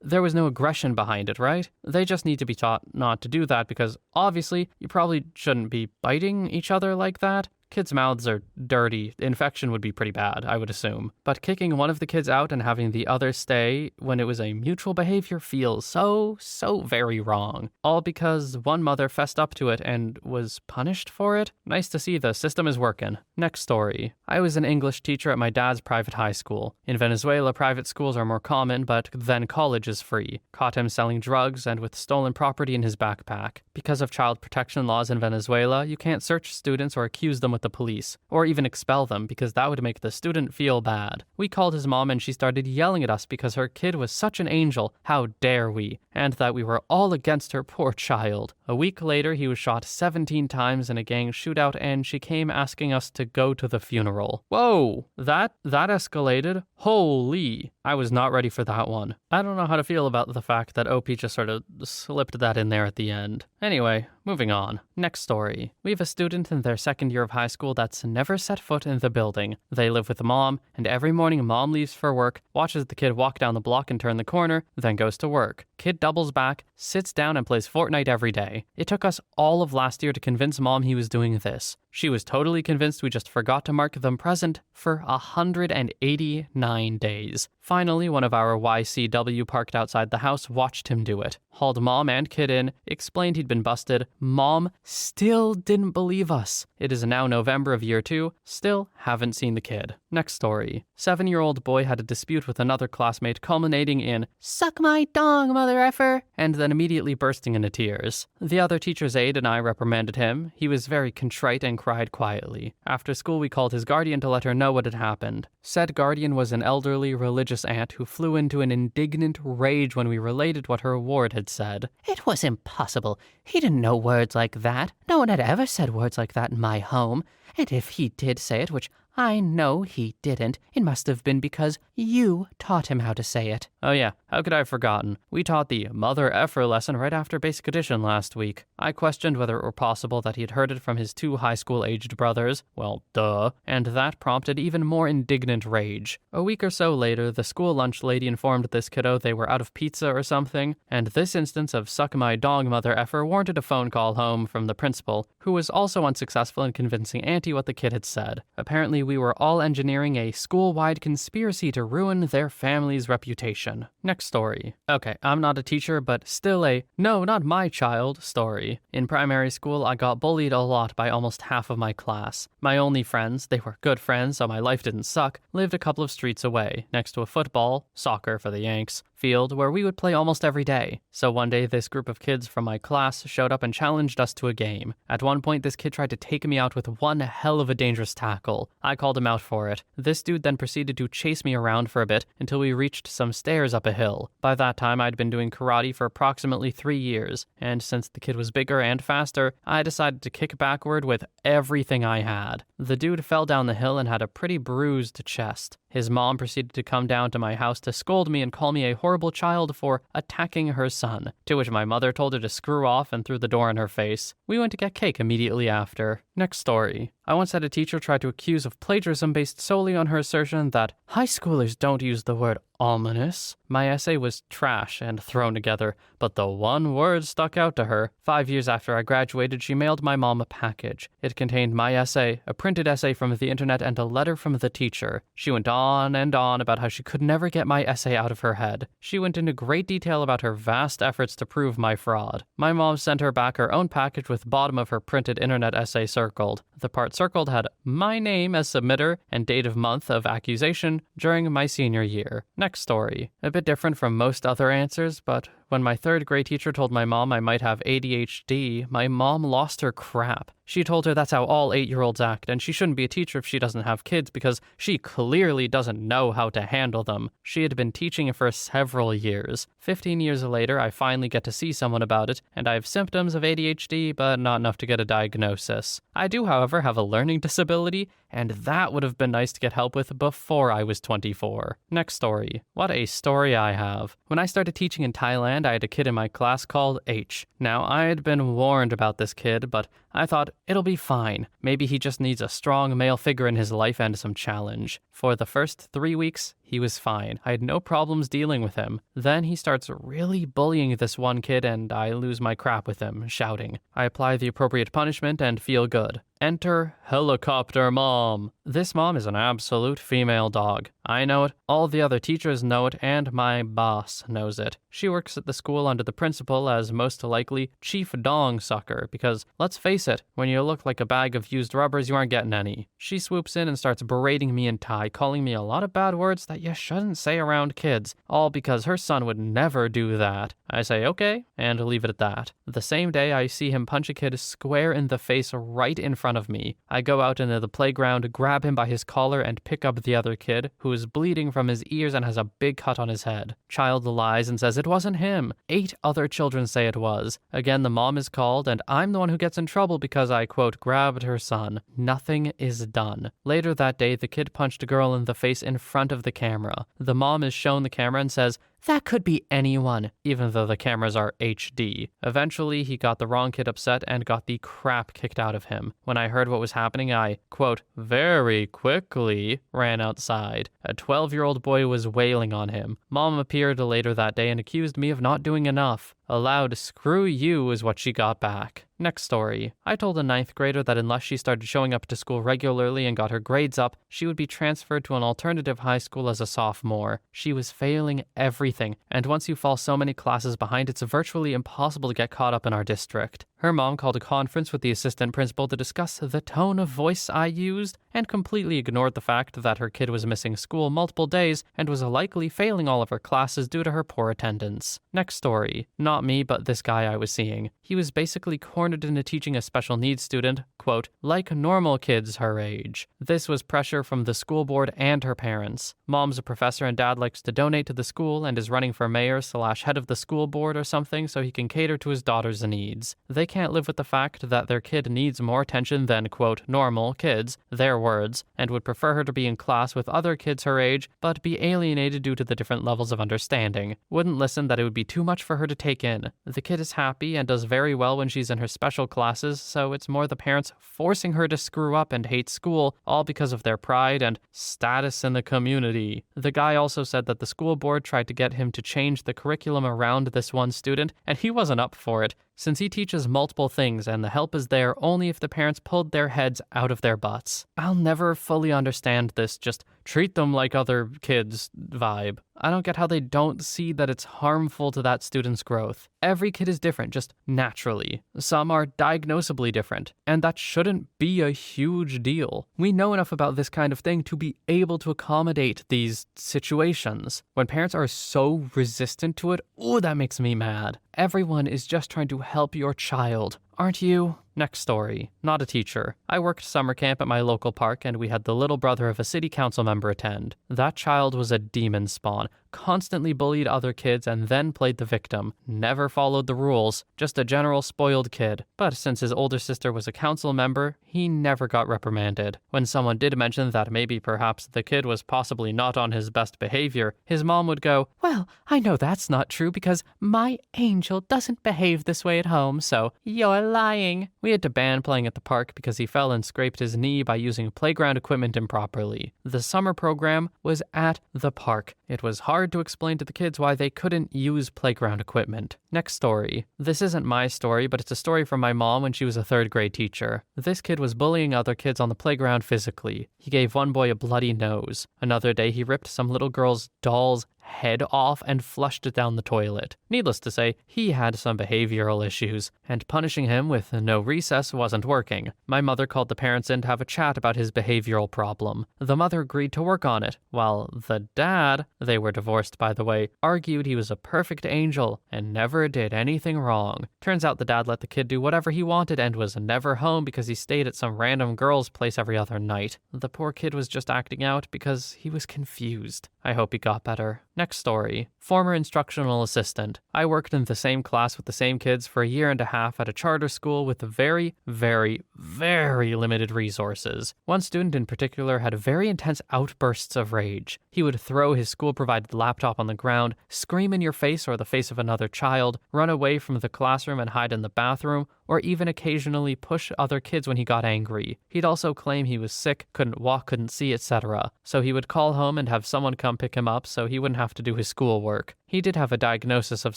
Speaker 1: There was no aggression behind it, right? They just need to be taught not to do that because, obviously, you probably shouldn't be biting each other like that. Kids' mouths are dirty. Infection would be pretty bad, I would assume. But kicking one of the kids out and having the other stay when it was a mutual behavior feels so very wrong. All because one mother fessed up to it and was punished for it? Nice to see the system is working. Next story. I was an English teacher at my dad's private high school. In Venezuela, private schools are more common, but then college is free. Caught him selling drugs and with stolen property in his backpack. Because of child protection laws in Venezuela, you can't search students or accuse them with the police, or even expel them because that would make the student feel bad. We called his mom and she started yelling at us because her kid was such an angel, how dare we, and that we were all against her poor child. A week later, he was shot 17 times in a gang shootout and she came asking us to go to the funeral. Whoa, that escalated? Holy, I was not ready for that one. I don't know how to feel about the fact that OP just sort of slipped that in there at the end. Anyway, moving on. Next story. We have a student in their second year of high school that's never set foot in the building. They live with mom, and every morning mom leaves for work, watches the kid walk down the block and turn the corner, then goes to work. Kid doubles back, sits down and plays Fortnite every day. It took us all of last year to convince mom he was doing this. She was totally convinced we just forgot to mark them present for 189 days. Finally, one of our YCW parked outside the house watched him do it. Hauled mom and kid in, explained he'd been busted. Mom still didn't believe us. It is now November of year 2, still haven't seen the kid. Next story. 7-year-old boy had a dispute with another classmate culminating in, "Suck my dong, mother effer," and then immediately bursting into tears. The other teacher's aide and I reprimanded him. He was very contrite and cried quietly. After school, we called his guardian to let her know what had happened. Said guardian was an elderly religious aunt who flew into an indignant rage when we related what her ward had said. "It was impossible. He didn't know words like that. No one had ever said words like that in my home. And if he did say it, which I know he didn't, it must have been because you taught him how to say it." Oh yeah, how could I have forgotten? We taught the mother effer lesson right after basic addition last week. I questioned whether it were possible that he had heard it from his 2 high school-aged brothers. Well, duh. And that prompted even more indignant rage. A week or so later, the school lunch lady informed this kiddo they were out of pizza or something, and this instance of suck my dong mother effer warranted a phone call home from the principal, who was also unsuccessful in convincing Auntie what the kid had said. Apparently, we were all engineering a school-wide conspiracy to ruin their family's reputation. Next story. Okay, I'm not a teacher, but still a no, not my child story. In primary school, I got bullied a lot by almost half of my class. My only friends, they were good friends, so my life didn't suck, lived a couple of streets away, next to a football, soccer for the Yanks, field where we would play almost every day. So one day, this group of kids from my class showed up and challenged us to a game. At one point, this kid tried to take me out with one hell of a dangerous tackle. I called him out for it. This dude then proceeded to chase me around for a bit until we reached some stairs up a hill. By that time, I'd been doing karate for approximately 3 years, and since the kid was bigger and faster, I decided to kick backward with everything I had. The dude fell down the hill and had a pretty bruised chest. His mom proceeded to come down to my house to scold me and call me a horrible child for attacking her son, to which my mother told her to screw off and threw the door in her face. We went to get cake immediately after. Next story. I once had a teacher try to accuse of plagiarism based solely on her assertion that high schoolers don't use the word ominous. My essay was trash and thrown together, but the one word stuck out to her. 5 years after I graduated, she mailed my mom a package. It contained my essay, a printed essay from the internet, and a letter from the teacher. She went on and on about how she could never get my essay out of her head. She went into great detail about her vast efforts to prove my fraud. My mom sent her back her own package with bottom of her printed internet essay circled. The part circled had my name as submitter and date of month of accusation during my senior year. Next story. A bit different from most other answers, but when my 3rd grade teacher told my mom I might have ADHD, my mom lost her crap. She told her that's how all 8-year-olds act, and she shouldn't be a teacher if she doesn't have kids because she clearly doesn't know how to handle them. She had been teaching for several years. 15 years later, I finally get to see someone about it, and I have symptoms of ADHD, but not enough to get a diagnosis. I do, however, have a learning disability, and that would have been nice to get help with before I was 24. Next story. What a story I have. When I started teaching in Thailand, I had a kid in my class called H. Now, I had been warned about this kid, but I thought, it'll be fine. Maybe he just needs a strong male figure in his life and some challenge. For the first 3 weeks, he was fine. I had no problems dealing with him. Then he starts really bullying this one kid and I lose my crap with him, shouting. I apply the appropriate punishment and feel good. Enter Helicopter Mom. This mom is an absolute female dog. I know it, all the other teachers know it, and my boss knows it. She works at the school under the principal as most likely chief dong sucker because, let's face it, when you look like a bag of used rubbers, you aren't getting any. She swoops in and starts berating me in Thai, calling me a lot of bad words that you shouldn't say around kids, all because her son would never do that. I say okay, and leave it at that. The same day, I see him punch a kid square in the face right in front of me. I go out into the playground, grab him by his collar, and pick up the other kid, who is bleeding from his ears and has a big cut on his head. Child lies and says it wasn't him. 8 other children say it was. Again, the mom is called, and I'm the one who gets in trouble because I, quote, grabbed her son. Nothing is done. Later that day, the kid punched a girl in the face in front of the camera. The mom is shown the camera and says, that could be anyone, even though the cameras are HD. Eventually, he got the wrong kid upset and got the crap kicked out of him. When I heard what was happening, I, quote, very quickly ran outside. A 12-year-old boy was wailing on him. Mom appeared later that day and accused me of not doing enough. A loud screw you is what she got back. Next story. I told a 9th grader that unless she started showing up to school regularly and got her grades up, she would be transferred to an alternative high school as a sophomore. She was failing everything, and once you fall so many classes behind, it's virtually impossible to get caught up in our district. Her mom called a conference with the assistant principal to discuss the tone of voice I used, and completely ignored the fact that her kid was missing school multiple days and was likely failing all of her classes due to her poor attendance. Next story. Not me, but this guy I was seeing. He was basically cornered into teaching a special needs student, quote, like normal kids her age. This was pressure from the school board and her parents. Mom's a professor and dad likes to donate to the school and is running for mayor/head of the school board or something so he can cater to his daughter's needs. They can't live with the fact that their kid needs more attention than, quote, normal kids, their words, and would prefer her to be in class with other kids her age, but be alienated due to the different levels of understanding. Wouldn't listen that it would be too much for her to take in. The kid is happy and does very well when she's in her special classes, so it's more the parents forcing her to screw up and hate school, all because of their pride and status in the community. The guy also said that the school board tried to get him to change the curriculum around this one student, and he wasn't up for it, since he teaches multiple things and the help is there only if the parents pulled their heads out of their butts. I'll never fully understand this just treat them like other kids vibe. I don't get how they don't see that it's harmful to that student's growth. Every kid is different, just naturally. Some are diagnosably different, and that shouldn't be a huge deal. We know enough about this kind of thing to be able to accommodate these situations. When parents are so resistant to it, that makes me mad. Everyone is just trying to help your child, aren't you? Next story. Not a teacher. I worked summer camp at my local park and we had the little brother of a city council member attend. That child was a demon spawn, constantly bullied other kids and then played the victim. Never followed the rules, just a general spoiled kid. But since his older sister was a council member, he never got reprimanded. When someone did mention that maybe perhaps the kid was possibly not on his best behavior, his mom would go, "Well, I know that's not true because my angel doesn't behave this way at home, so you're lying." We had to ban playing at the park because he fell and scraped his knee by using playground equipment improperly. The summer program was at the park. It was hard to explain to the kids why they couldn't use playground equipment. Next story. This isn't my story, but it's a story from my mom when she was a 3rd grade teacher. This kid was bullying other kids on the playground physically. He gave one boy a bloody nose. Another day, he ripped some little girl's doll's head off and flushed it down the toilet. Needless to say, he had some behavioral issues, and punishing him with no recess wasn't working. My mother called the parents in to have a chat about his behavioral problem. The mother agreed to work on it, while the dad, they were divorced by the way, argued he was a perfect angel and never did anything wrong. Turns out the dad let the kid do whatever he wanted and was never home because he stayed at some random girl's place every other night. The poor kid was just acting out because he was confused. I hope he got better. Next story. Former instructional assistant. I worked in the same class with the same kids for a year and a half at a charter school with very, very, very limited resources. One student in particular had very intense outbursts of rage. He would throw his school-provided laptop on the ground, scream in your face or the face of another child, run away from the classroom and hide in the bathroom, or even occasionally push other kids when he got angry. He'd also claim he was sick, couldn't walk, couldn't see, etc. So he would call home and have someone come pick him up so he wouldn't have to do his schoolwork. He did have a diagnosis of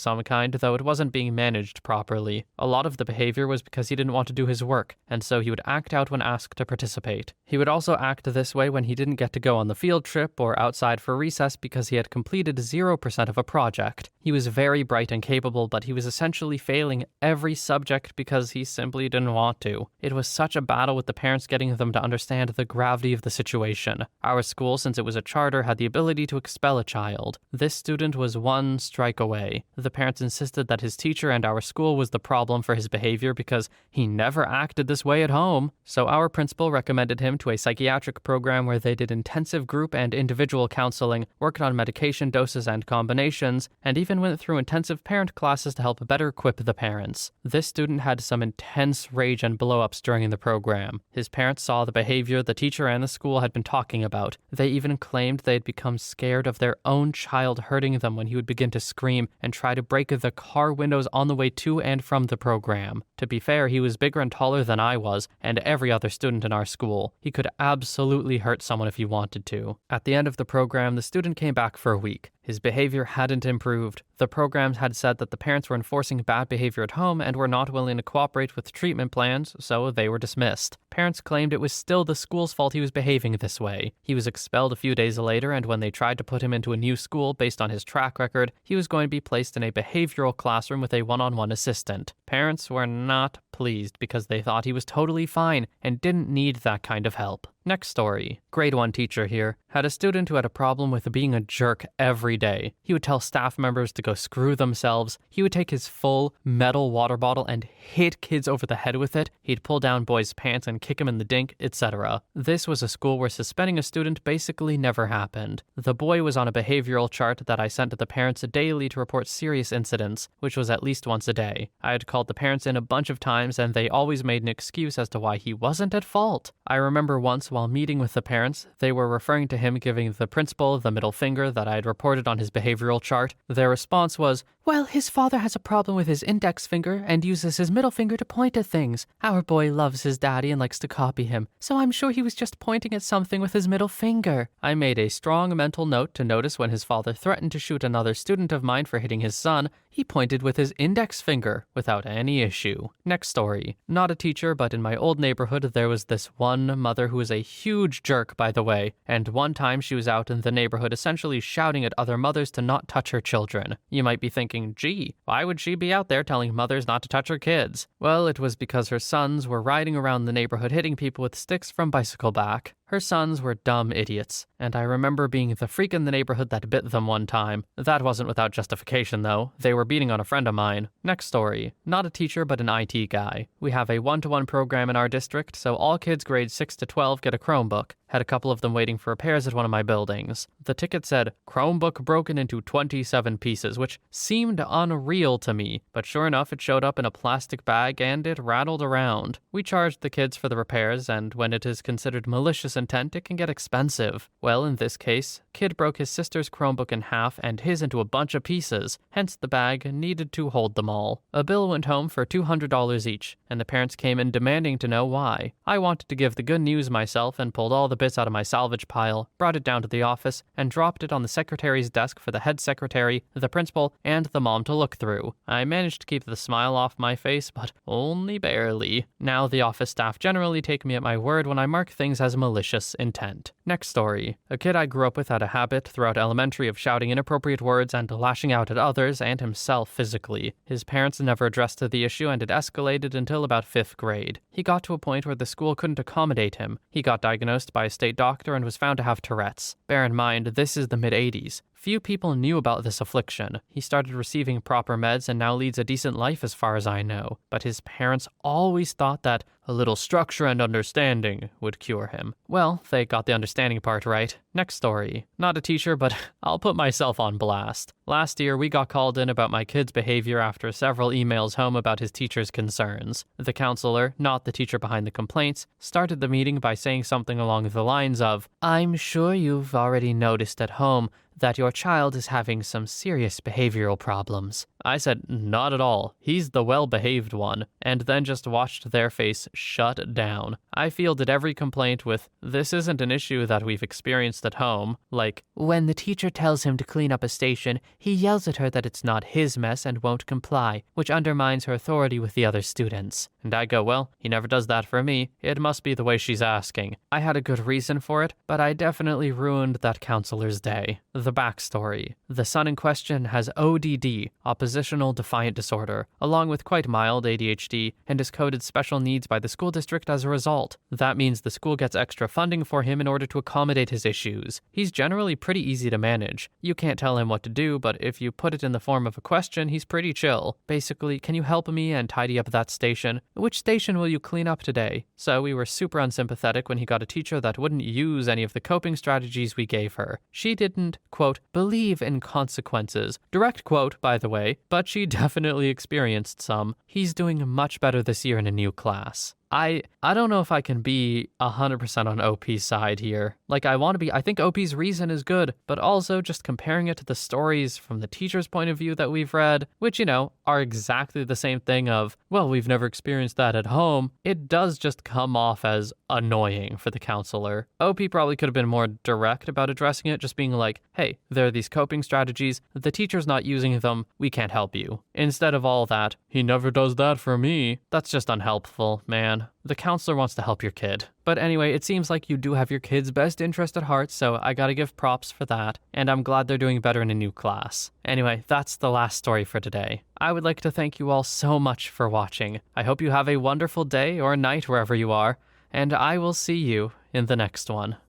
Speaker 1: some kind, though it wasn't being managed properly. A lot of the behavior was because he didn't want to do his work, and so he would act out when asked to participate. He would also act this way when he didn't get to go on the field trip or outside for recess because he had completed 0% of a project. He was very bright and capable, but he was essentially failing every subject because he simply didn't want to. It was such a battle with the parents getting them to understand the gravity of the situation. Our school, since it was a charter, had the ability to expel a child. This student was one strike away. The parents insisted that his teacher and our school was the problem for his behavior because he never acted this way at home. So our principal recommended him to a psychiatric program where they did intensive group and individual counseling, worked on medication doses and combinations, and even went through intensive parent classes to help better equip the parents. This student had some intense rage and blow-ups during the program. His parents saw the behavior the teacher and the school had been talking about. They even claimed they had become scared of their own child hurting them when he would begin to scream and try to break the car windows on the way to and from the program. To be fair, he was bigger and taller than I was, and every other student in our school. He could absolutely hurt someone if he wanted to. At the end of the program, the student came back for a week. His behavior hadn't improved. The programs had said that the parents were enforcing bad behavior at home and were not willing to cooperate with treatment plans, so they were dismissed. Parents claimed it was still the school's fault he was behaving this way. He was expelled a few days later, and when they tried to put him into a new school based on his track record, he was going to be placed in a behavioral classroom with a one-on-one assistant. Parents were not pleased because they thought he was totally fine and didn't need that kind of help. Next story. Grade 1 teacher here had a student who had a problem with being a jerk every day. He would tell staff members to go screw themselves. He would take his full metal water bottle and hit kids over the head with it. He'd pull down boys' pants and kick him in the dink, etc. This was a school where suspending a student basically never happened. The boy was on a behavioral chart that I sent to the parents daily to report serious incidents, which was at least once a day. I had called the parents in a bunch of times and they always made an excuse as to why he wasn't at fault. I remember once while meeting with the parents, they were referring to him giving the principal the middle finger that I had reported on his behavioral chart. Their response was, "Well, his father has a problem with his index finger and uses his middle finger to point at things. Our boy loves his daddy and likes to copy him, so I'm sure he was just pointing at something with his middle finger." I made a strong mental note to notice when his father threatened to shoot another student of mine for hitting his son, he pointed with his index finger without any issue. Next story. Not a teacher, but in my old neighborhood there was this one mother who was a huge jerk, by the way, and one time she was out in the neighborhood essentially shouting at other mothers to not touch her children. You might be thinking, gee, why would she be out there telling mothers not to touch her kids? Well, it was because her sons were riding around the neighborhood hitting people with sticks from bicycle back. Her Her sons were dumb idiots, and I remember being the freak in the neighborhood that bit them one time. That wasn't without justification, though. They were beating on a friend of mine. Next story. Not a teacher, but an IT guy. We have a one-to-one program in our district, so all kids grades 6 to 12 get a Chromebook. Had a couple of them waiting for repairs at one of my buildings. The ticket said, Chromebook broken into 27 pieces, which seemed unreal to me, but sure enough, it showed up in a plastic bag and it rattled around. We charged the kids for the repairs, and when it is considered malicious intent, it can get expensive. Well, in this case, kid broke his sister's Chromebook in half and his into a bunch of pieces, hence the bag needed to hold them all. A bill went home for $200 each, and the parents came in demanding to know why. I wanted to give the good news myself and pulled all the bits out of my salvage pile, brought it down to the office, and dropped it on the secretary's desk for the head secretary, the principal, and the mom to look through. I managed to keep the smile off my face, but only barely. Now the office staff generally take me at my word when I mark things as malicious intent. Next story. A kid I grew up with had a habit throughout elementary of shouting inappropriate words and lashing out at others and himself physically. His parents never addressed the issue and it escalated until about 5th grade. He got to a point where the school couldn't accommodate him. He got diagnosed by a state doctor and was found to have Tourette's. Bear in mind, this is the mid-80s. Few people knew about this affliction. He started receiving proper meds and now leads a decent life as far as I know. But his parents always thought that a little structure and understanding would cure him. Well, they got the understanding part right. Next story. Not a teacher, but I'll put myself on blast. Last year, we got called in about my kid's behavior after several emails home about his teacher's concerns. The counselor, not the teacher behind the complaints, started the meeting by saying something along the lines of, "I'm sure you've already noticed at home that your child is having some serious behavioral problems." I said, not at all. He's the well-behaved one, and then just watched their face shut down. I fielded every complaint with, "This isn't an issue that we've experienced at home," like, "When the teacher tells him to clean up a station, he yells at her that it's not his mess and won't comply, which undermines her authority with the other students." And I go, well, he never does that for me. It must be the way she's asking. I had a good reason for it, but I definitely ruined that counselor's day. The backstory. The son in question has ODD, oppositional defiant disorder, along with quite mild ADHD, and is coded special needs by the school district as a result. That means the school gets extra funding for him in order to accommodate his issues. He's generally pretty easy to manage. You can't tell him what to do, but if you put it in the form of a question, he's pretty chill. Basically, "Can you help me and tidy up that station? Which station will you clean up today?" So we were super unsympathetic when he got a teacher that wouldn't use any of the coping strategies we gave her. She didn't, quote, "believe in consequences." Direct quote, by the way, but she definitely experienced some. He's doing much better this year in a new class. I don't know if I can be 100% on OP's side here. Like, I want to be. I think OP's reason is good, but also just comparing it to the stories from the teacher's point of view that we've read, which, are exactly the same thing of, well, we've never experienced that at home. It does just come off as annoying for the counselor. OP probably could have been more direct about addressing it, just being like, "Hey, there are these coping strategies. The teacher's not using them. We can't help you." Instead of all that, "He never does that for me." That's just unhelpful, man. The counselor wants to help your kid. But anyway, it seems like you do have your kid's best interest at heart, so I gotta give props for that, and I'm glad they're doing better in a new class. Anyway, that's the last story for today. I would like to thank you all so much for watching. I hope you have a wonderful day or night wherever you are, and I will see you in the next one.